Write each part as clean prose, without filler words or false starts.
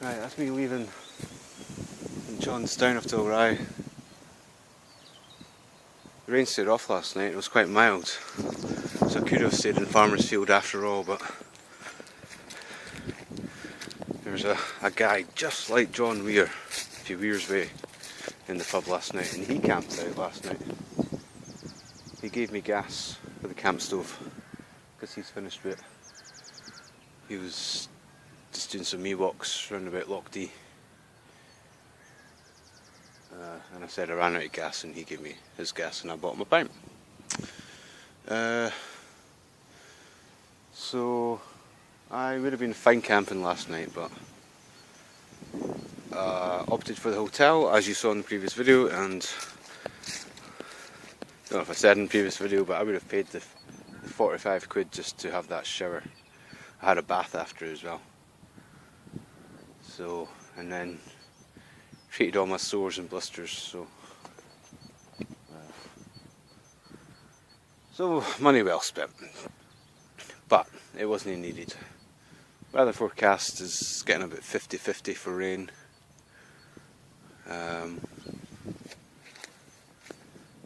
Right, that's me leaving St Johnstown of Dalry. The rain stayed off last night, it was quite mild, so I could have stayed in Farmer's Field after all, but there's a guy just like John Weir, a few Weir's Way, in the pub last night, and he camped out last night. He gave me gas for the camp stove, because he's finished with it. He was just doing some walks round about Loch D. And I said I ran out of gas and he gave me his gas and I bought him a pint. So I would have been fine camping last night, but opted for the hotel as you saw in the previous video, and I don't know if I said in the previous video, but I would have paid the 45 quid just to have that shower. I had a bath after as well. So, and then treated all my sores and blisters, so money well spent, but it wasn't needed. Weather forecast is getting about 50-50 for rain.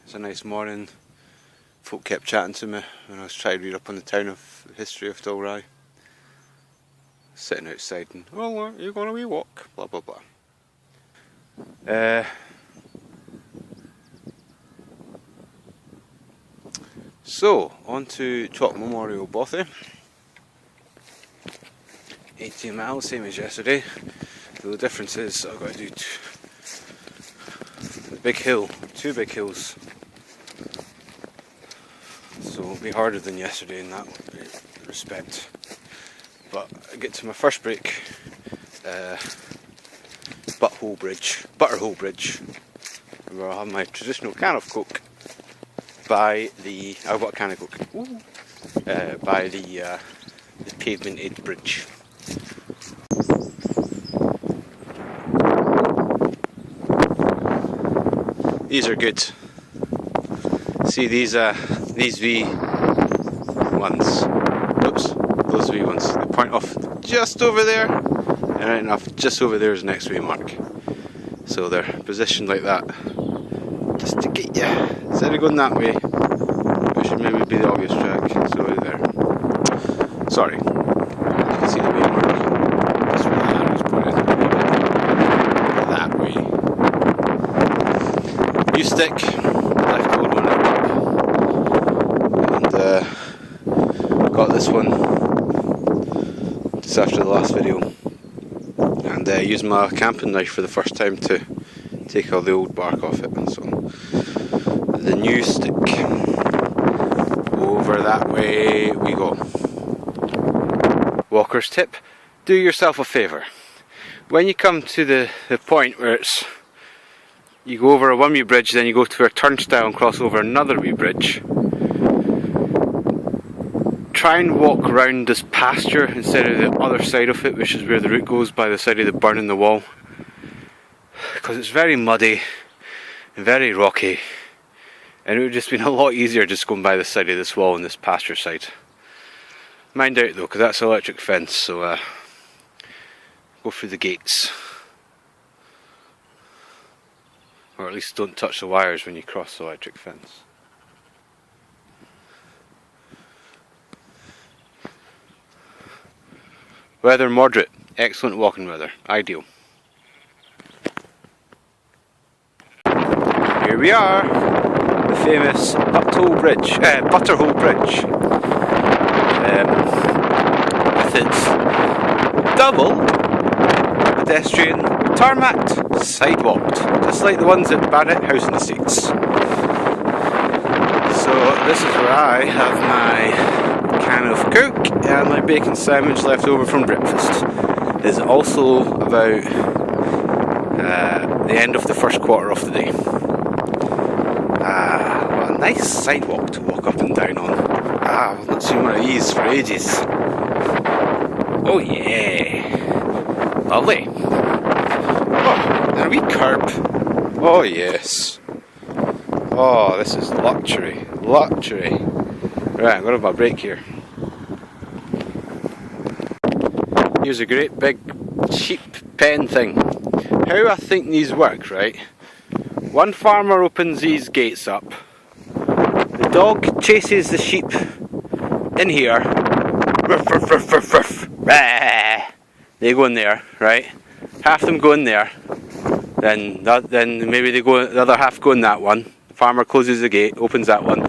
It's a nice morning. Folk kept chatting to me when I was trying to read up on the town of history of Dalry. Sitting outside and, oh, you're going a wee walk, blah blah blah. So, on to Chalk Memorial Bothy. 18 miles, same as yesterday. So the difference is I've got to do the big hill, 2 big hills. So it'll be harder than yesterday in that respect. But I get to my first break, Butterhole Bridge, where I'll have my traditional can of Coke by the, I've got a can of Coke, by the pavemented bridge. These are good. See these V ones. Oops, those V ones. They point off just over there, and right enough, just over there is the next waymark. So they're positioned like that, just to get you. Instead of going that way, which should maybe be the obvious track. So right there. Sorry, you can see the waymark. That's where the arrow's pointed. That way. You stick, left hold one up, and got this one just after the last video, and used my camping knife for the first time to take all the old bark off it. So the new stick, over that way we go. Walker's tip: do yourself a favour. When you come to the point where it's, you go over a one wee bridge, then you go to a turnstile and cross over another wee bridge. Try and walk around this pasture instead of the other side of it, which is where the route goes, by the side of the burn in the wall. Because it's very muddy and very rocky, and it would have just been a lot easier just going by the side of this wall on this pasture side. Mind out though, because that's electric fence, so go through the gates. Or at least don't touch the wires when you cross the electric fence. Weather moderate, excellent walking weather, ideal. Here we are, the famous Butterhole Bridge. With its double pedestrian tarmac sidewalked, just like the ones at Barrett Housing Estates. So this is where I have my can of Coke and my bacon sandwich left over from breakfast. It is also about the end of the first quarter of the day. What a nice sidewalk to walk up and down on. I've not seen one of these for ages. Oh yeah, lovely. Oh, and a wee curb. Oh yes. Oh, this is luxury. Luxury. Right, I'm going to have my break here. Here's a great big cheap pen thing. How I think these work, right? One farmer opens these gates up. The dog chases the sheep in here. Ruff, ruff, ruff, ruff, ruff. Rah. They go in there, right? Half them go in there. Then maybe they go. The other half go in that one. The farmer closes the gate, opens that one.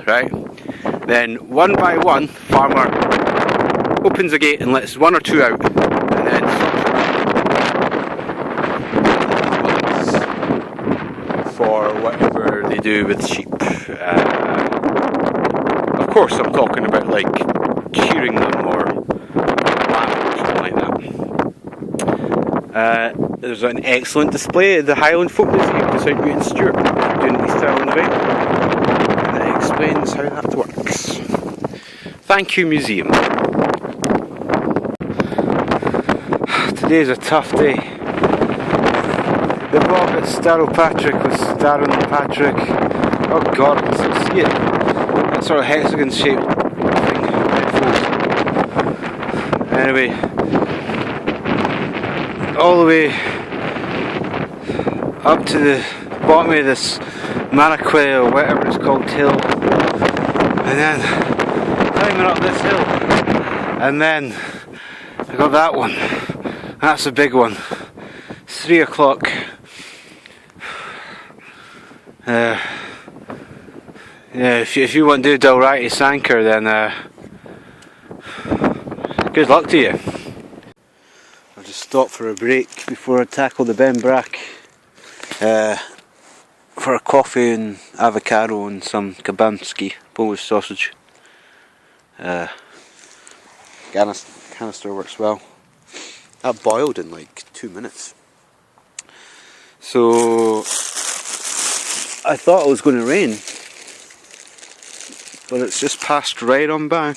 Right? Then one by one, farmer opens the gate and lets one or two out, and then for whatever they do with sheep. Of course, I'm talking about like shearing them or something like that. There's an excellent display at the Highland Folk Museum beside you in Stewart, doing East Upland Way, and it explains how that works. Thank you, museum. Today's a tough day. The bog at Patrick was Darren Patrick. Oh God, I can still see it. That sort of hexagon shaped thing. Anyway, all the way up to the bottom of this Manaquay or whatever it's called hill, and then climbing up this hill, and then I got that one. That's a big one. 3 o'clock. Yeah, if you want to do Dalry to Sanker, then good luck to you. I'll just stop for a break before I tackle the Ben Brack for a coffee and avocado and some kabanski, Polish sausage. Canister works well. That boiled in like 2 minutes. So I thought it was going to rain, but it's just passed right on by.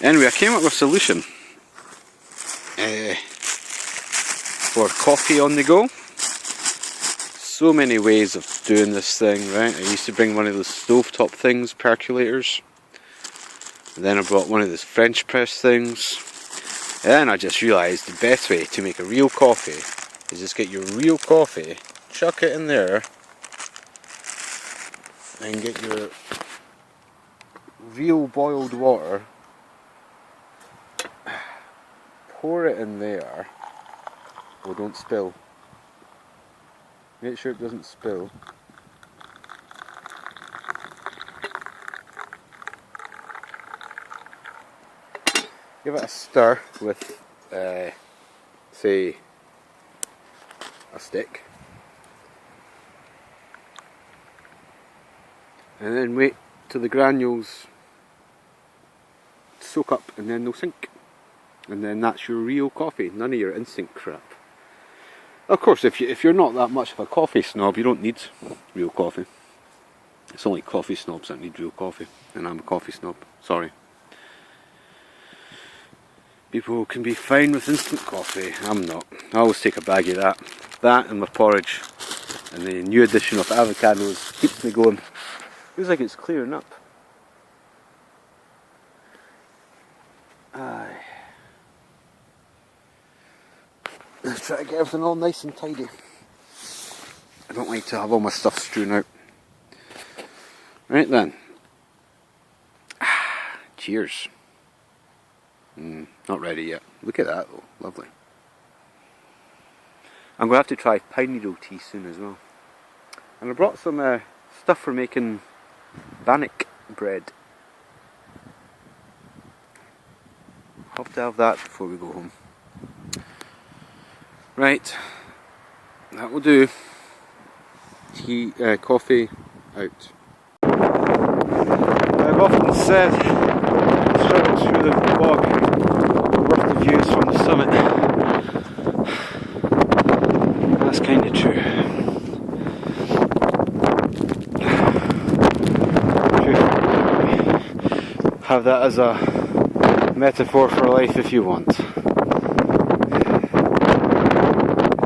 Anyway, I came up with a solution for coffee on the go. So many ways of doing this thing, right? I used to bring one of those stovetop things, percolators. And then I brought one of those French press things. And then I just realised the best way to make a real coffee is just get your real coffee, chuck it in there, and get your real boiled water, pour it in there. Oh, don't spill. Make sure it doesn't spill. Give it a stir with, say, a stick. And then wait till the granules soak up and then they'll sink. And then that's your real coffee, none of your instant crap. Of course, if you're not that much of a coffee snob, you don't need real coffee. It's only coffee snobs that need real coffee, and I'm a coffee snob, sorry. People can be fine with instant coffee, I'm not. I always take a bag of that and my porridge, and the new addition of avocados keeps me going. Feels like it's clearing up. Aye. Let's try to get everything all nice and tidy. I don't like to have all my stuff strewn out. Right then. Cheers. Not ready yet. Look at that though, lovely. I'm going to have to try pine needle tea soon as well. And I brought some stuff for making bannock bread. Hope to have that before we go home. Right, that will do. Tea, coffee out. I've often said, straight through the bog, worth the views from the summit. That's kind of true. Have that as a metaphor for life if you want.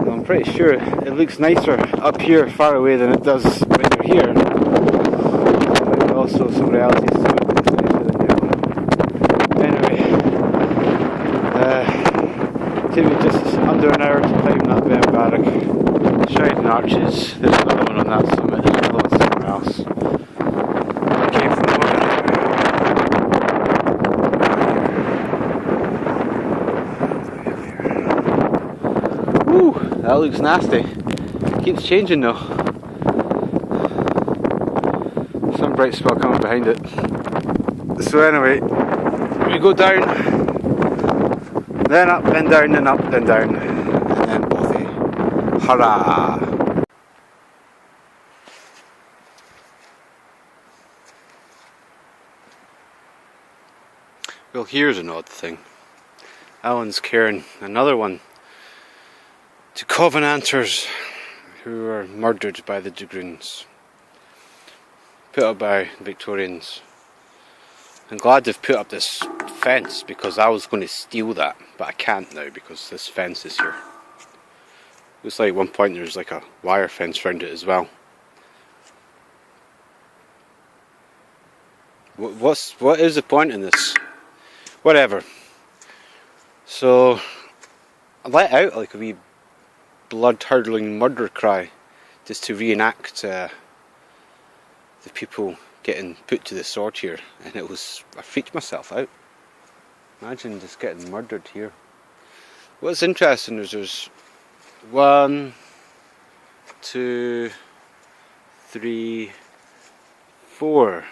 I'm pretty sure it looks nicer up here far away than it does when you're here. But also some realities to it, it's nicer than here. Anyway, take just under an hour to climb that Ben Barrack. Shine Arches. There's another one on that summit. There's another one somewhere else. I came from Northern. Woo! That looks nasty. Keeps changing though. Some bright spot coming behind it. So anyway, we go down, then up, then down, then up, then down, and then Bothy. Hurrah! Well, here's an odd thing. Alan's carrying another one to Covenanters who were murdered by the Dragoons. Put up by Victorians. I'm glad they've put up this fence because I was going to steal that, but I can't now because this fence is here. Looks like at one point there's like a wire fence around it as well. What is the point in this? Whatever. So I let out like a wee blood-curdling murder cry just to reenact the people getting put to the sword here, and I freaked myself out. Imagine just getting murdered here. What's interesting is there's 1, 2, 3, 4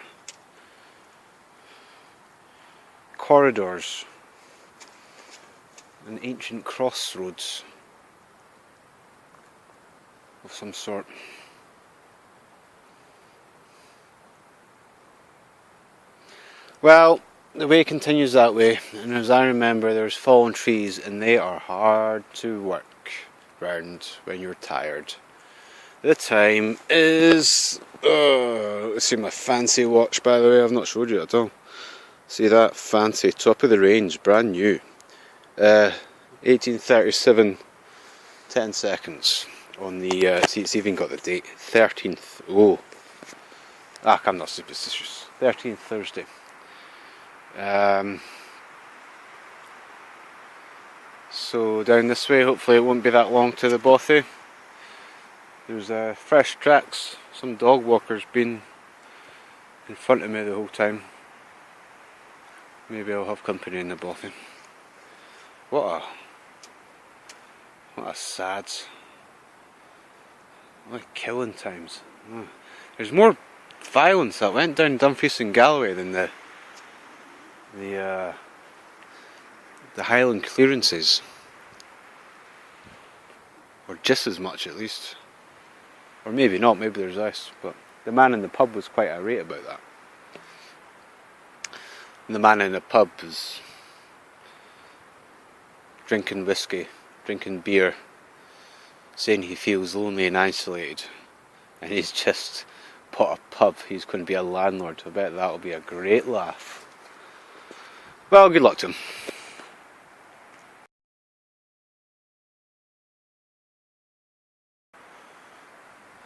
corridors, an ancient crossroads of some sort. Well, the way continues that way, and as I remember there's fallen trees and they are hard to work round when you're tired. The time is, let's see my fancy watch, by the way, I've not showed you at all. See that fancy, top of the range, brand new. 1837, 10 seconds on the, see it's even got the date, 13th, I'm not superstitious, 13th Thursday. So down this way, hopefully it won't be that long to the Bothy. There's fresh tracks, some dog walkers been in front of me the whole time. Maybe I'll have company in the Bothy. What a sad, like killing times. There's more violence that went down Dumfries and Galloway than the Highland clearances, or just as much at least, or maybe not, maybe there's ice, but the man in the pub was quite irate about that. And the man in the pub was drinking whiskey, drinking beer, saying he feels lonely and isolated, and he's just put a pub, he's going to be a landlord. I bet that'll be a great laugh. Well, good luck to him.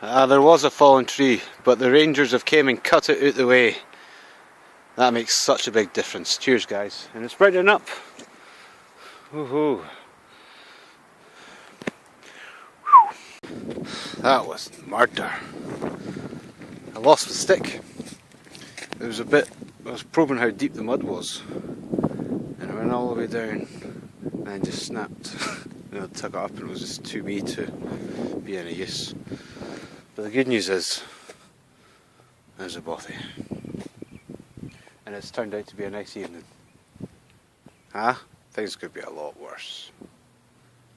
There was a fallen tree, but the rangers have came and cut it out the way. That makes such a big difference. Cheers, guys. And it's brightening up. Woohoo. That was murder. I lost the stick. There was a bit, I was probing how deep the mud was, and I went all the way down and then just snapped. And I took it up and it was just too wee to be any use. But the good news is there's a Bothy, and it's turned out to be a nice evening. Things could be a lot worse.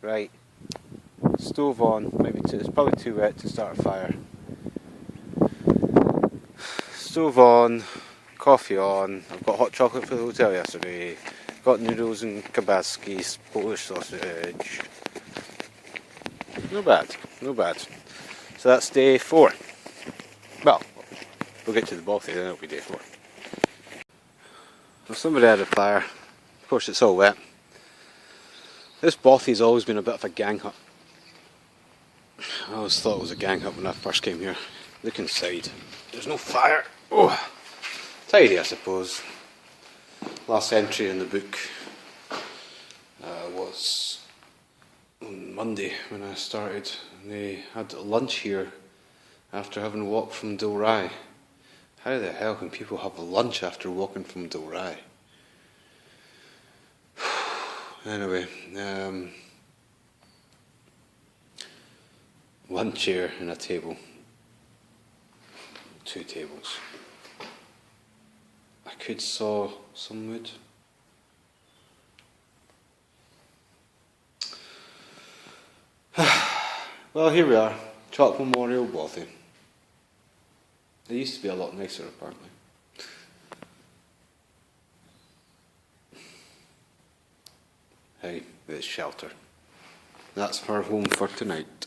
Right, stove on, maybe it's probably too wet to start a fire. Stove on, coffee on, I've got hot chocolate for the hotel yesterday, got noodles and kabaskis, Polish sausage. No bad, no bad. So that's day 4. Well, we'll get to the Bothy, then it'll be day 4. Well, somebody had a fire, of course it's all wet. This Bothy's always been a bit of a gang hut. I always thought it was a gang hut when I first came here. Look inside, there's no fire. Oh, tidy I suppose. Last entry in the book was on Monday when I started. They had lunch here after having walked from Dalry. How the hell can people have lunch after walking from Dalry? Anyway, one chair and a table. 2 tables. I could saw some wood. Well, here we are, Chalk Memorial, Bothy. It used to be a lot nicer, apparently. Hey, there's shelter. That's our home for tonight.